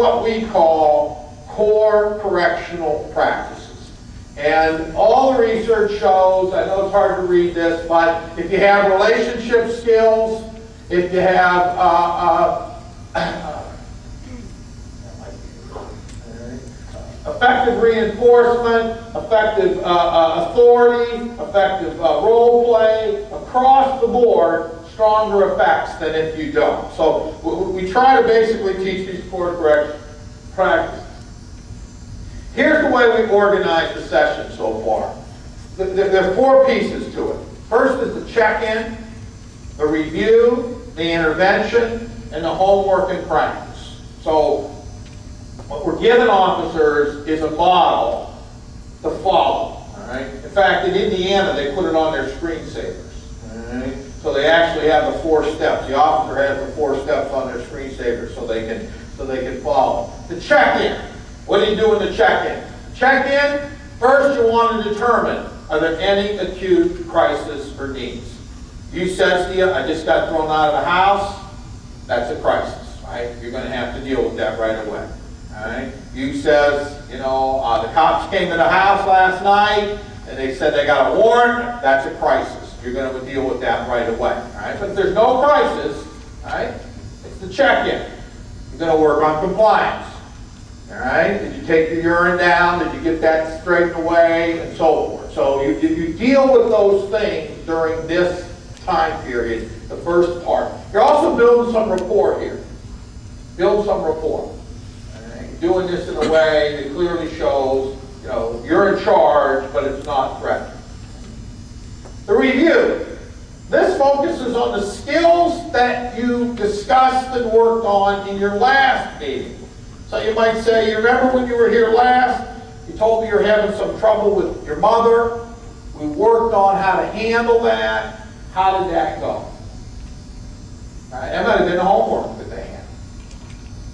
what we call core correctional practices. And all the research shows, I know it's hard to read this, but if you have relationship skills, if you have effective reinforcement, effective authority, effective role play, across the board, stronger effects than if you don't. So we try to basically teach these core correction practices. Here's the way we organize the session so far. There are 4 pieces to it. First is the check-in, the review, the intervention, and the homework and practice. So what we're giving officers is a model to follow. All right? In fact, in Indiana, they put it on their screensavers. All right? So they actually have the 4 steps. The officer has the 4 steps on their screensaver so they can follow. The check-in. What do you do in the check-in? Check-in, first you want to determine, are there any acute crisis or needs? You says to you, I just got thrown out of the house, that's a crisis, right? You're going to have to deal with that right away. All right? You says, you know, the cops came to the house last night and they said they got a warrant, that's a crisis. You're going to deal with that right away. All right? But if there's no crisis, all right, it's the check-in. You're going to work on compliance. All right? Did you take your urine down? Did you get that straightened away? And so forth. So you deal with those things during this time period, the first part. You're also building some rapport here. Build some rapport. All right? Doing this in a way that clearly shows, you know, you're in charge, but it's not threatening. The review. This focuses on the skills that you discussed and worked on in your last meeting. So you might say, you remember when you were here last, you told me you're having some trouble with your mother. We worked on how to handle that. How did that go? All right, that might have been homework that they had.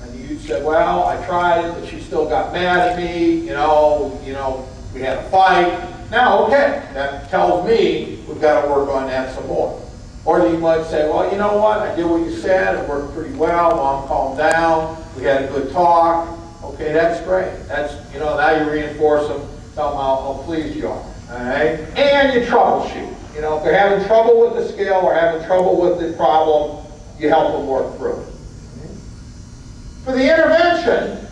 And you said, well, I tried it, but she still got mad at me. You know, we had a fight. Now, okay, that tells me we've got to work on that some more. Or you might say, well, you know what? I did what you said. It worked pretty well. Mom calmed down. We had a good talk. Okay, that's great. That's, you know, now you reinforce them. Tell them how pleased you are. All right? And you troubleshoot. You know, if they're having trouble with the skill or having trouble with the problem, you help them work through it. For the intervention,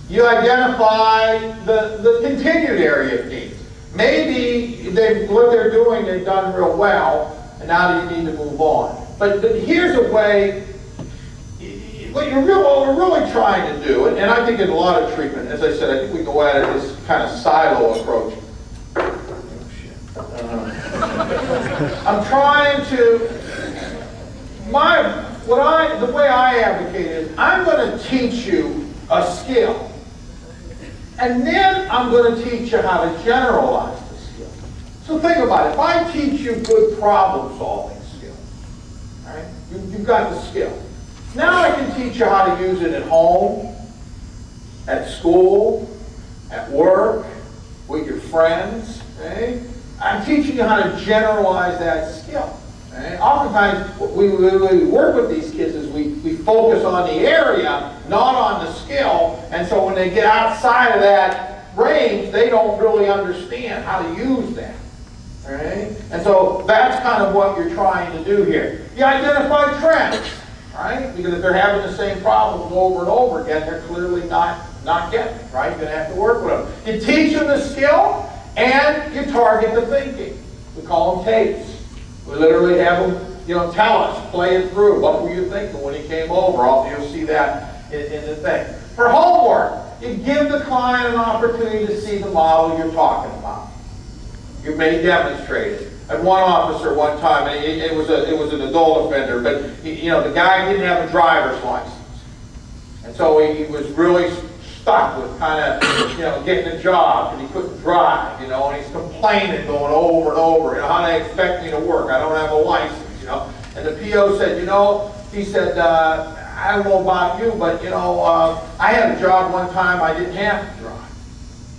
you identify the continued area of needs. Maybe what they're doing, they've done real well, and now you need to move on. But here's a way, what we're really trying to do, and I think in a lot of treatment, as I said, I think we go at it this kind of silo approach. I'm trying to, the way I advocate is, I'm going to teach you a skill. And then I'm going to teach you how to generalize the skill. So think about it. If I teach you good problem-solving skills, all right, you've got the skill. Now I can teach you how to use it at home, at school, at work, with your friends. Okay? I'm teaching you how to generalize that skill. Okay? Oftentimes, we work with these kids is we focus on the area, not on the skill, and so when they get outside of that range, they don't really understand how to use that. Right? And so that's kind of what you're trying to do here. You identify trends, right? Because if they're having the same problems over and over again, they're clearly not getting it, right? You're going to have to work with them. You teach them the skill, and you target the thinking. We call them tapes. We literally have them, you know, tell us, play it through. What were you thinking when he came over? You'll see that in the thing. For homework, you give the client an opportunity to see the model you're talking about. You may demonstrate it. I had one officer one time, and it was an adult offender, but you know, the guy didn't have a driver's license, and so he was really stuck with kind of, you know, getting a job, and he couldn't drive, you know, and he's complaining, going over and over, you know, how they expect me to work? I don't have a license, you know. And the PO said, you know, he said, I don't know about you, but you know, I had a job one time I didn't have to drive.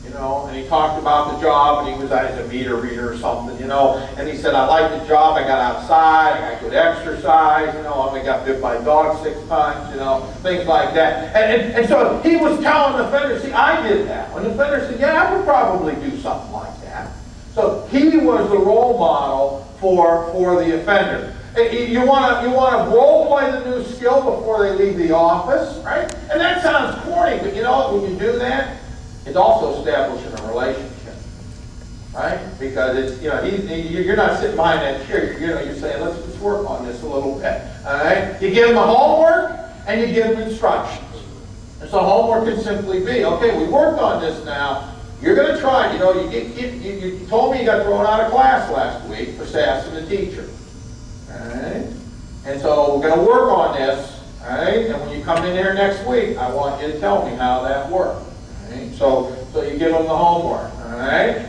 You and he talked about the job, and he was a meter reader or something, and he said, I like the job, I got outside, I got good exercise, I only got bit by a dog 6 times, things like that. And so he was telling the offender, see, I did that. When the offender said, yeah, I would probably do something like that. So he was the role model for the offender. You want to role play the new skill before they leave the office, right? And that sounds corny, but when you do that, it's also establishing a relationship, right? Because it's you're not sitting behind that chair. You're saying let's work on this a little bit. All right? You give them the homework and you give them instructions. And so homework can simply be, okay, we worked on this now. You're going to try. You told me you got thrown out of class last week for sassing the teacher. Alright? And so we're going to work on this, alright? And when you come in here next week, I want you to tell me how that worked. Alright? So you give them the homework, alright?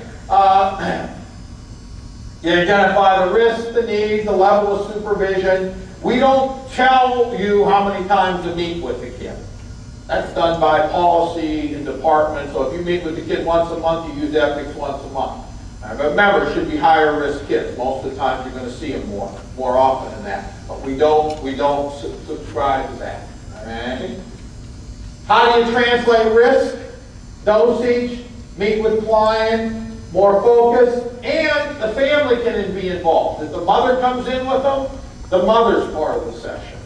You identify the risks, the needs, the level of supervision. We don't tell you how many times to meet with the kid. That's done by policy and department. So if you meet with the kid once a month, you use ethics once a month. But remember, it should be higher risk kids. Most of the time, you're going to see them more often than that. But we don't subscribe to that. All right? How do you translate risk, dosage, meet with client, more focus, and the family can be involved. If the mother comes in with them, the mother's part of the session.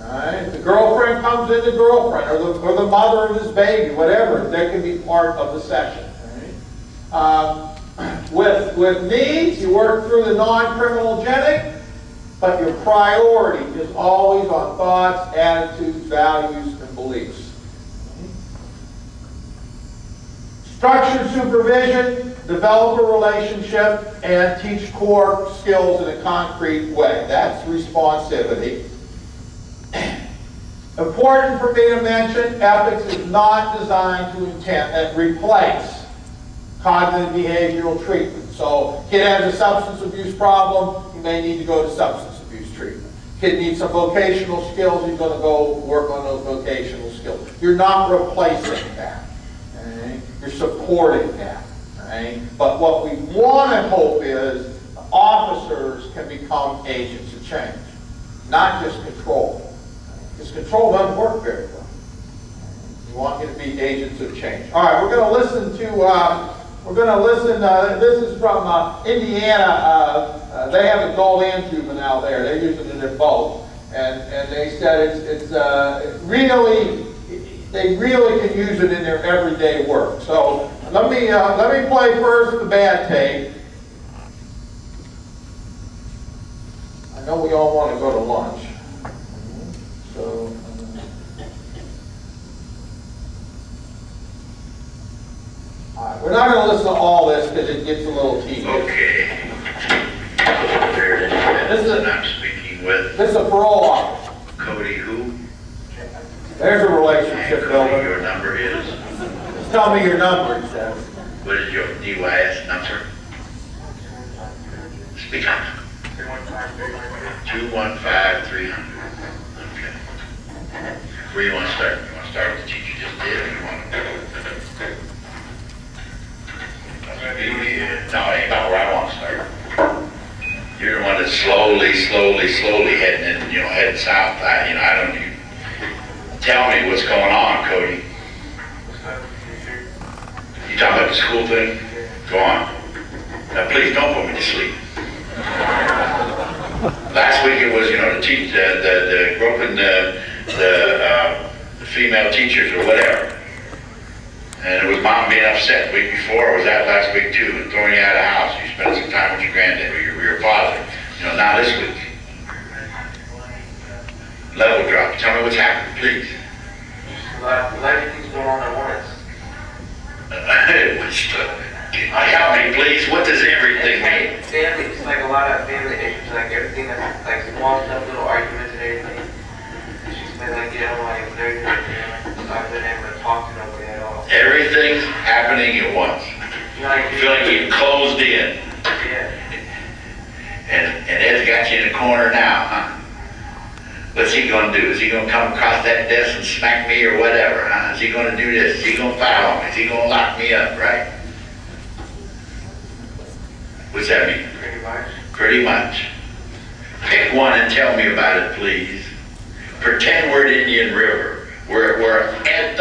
All right? If the girlfriend comes in, the girlfriend, or the mother of his baby, whatever, they can be part of the session. All right? With needs, you work through the non-criminogenic, but your priority is always on thoughts, attitudes, values, and beliefs. Structured supervision, develop a relationship, and teach core skills in a concrete way. That's responsivity. Important for me to mention, ethics is not designed to replace cognitive behavioral treatment. So, kid has a substance abuse problem, you may need to go to substance abuse treatment. Kid needs some vocational skills, you're going to go work on those vocational skills. You're not replacing that. Okay? You're supporting that. Okay? But what we want to hope is officers can become agents of change, not just control. Because control doesn't work very well. We want you to be agents of change. All right, we're going to listen to this is from Indiana. They have adult and juvenile there. They're using it in both. And they said it's they really can use it in their everyday work. So let me play first the bad tape. I know we all want to go to lunch. So. Alright, we're not going to listen to all this because it gets a little tedious. Okay. I'm speaking with. This is a parole officer. Cody who? There's a relationship builder. Your number is? Just tell me your number, he says. What is your DYS number? Speak up. 215-300. Okay. Where you want to start? You want to start with the teacher just did, or you want to? No, it ain't about where I want to start. You're the one that's slowly heading in, heading south. Tell me what's going on, Cody. You talking about the school thing? Go on. Now, please don't put me to sleep. Last week it was, the groping the female teachers or whatever. And it was mom being upset. The week before, or was that last week too, and throwing you out of the house. You spent some time with your granddad or your father. Now this week. Level drop. Tell me what's happening, please. A lot of things going on at once. Help me, please. What does everything mean? Family, it's like a lot of family issues, like everything that's like small stuff, little arguments and everything. She's been like, so I've been able to talk to nobody at all. Everything's happening at once. You feel like you're closed in. Yeah. And Ed's got you in the corner now, huh? What's he going to do? Is he going to come across that desk and smack me or whatever, huh? Is he going to do this? Is he going to foul me? Is he going to lock me up, right? What's that mean? Pretty much. Pretty much. Pick one and tell me about it, please. Pretend we're at Indian River. We're at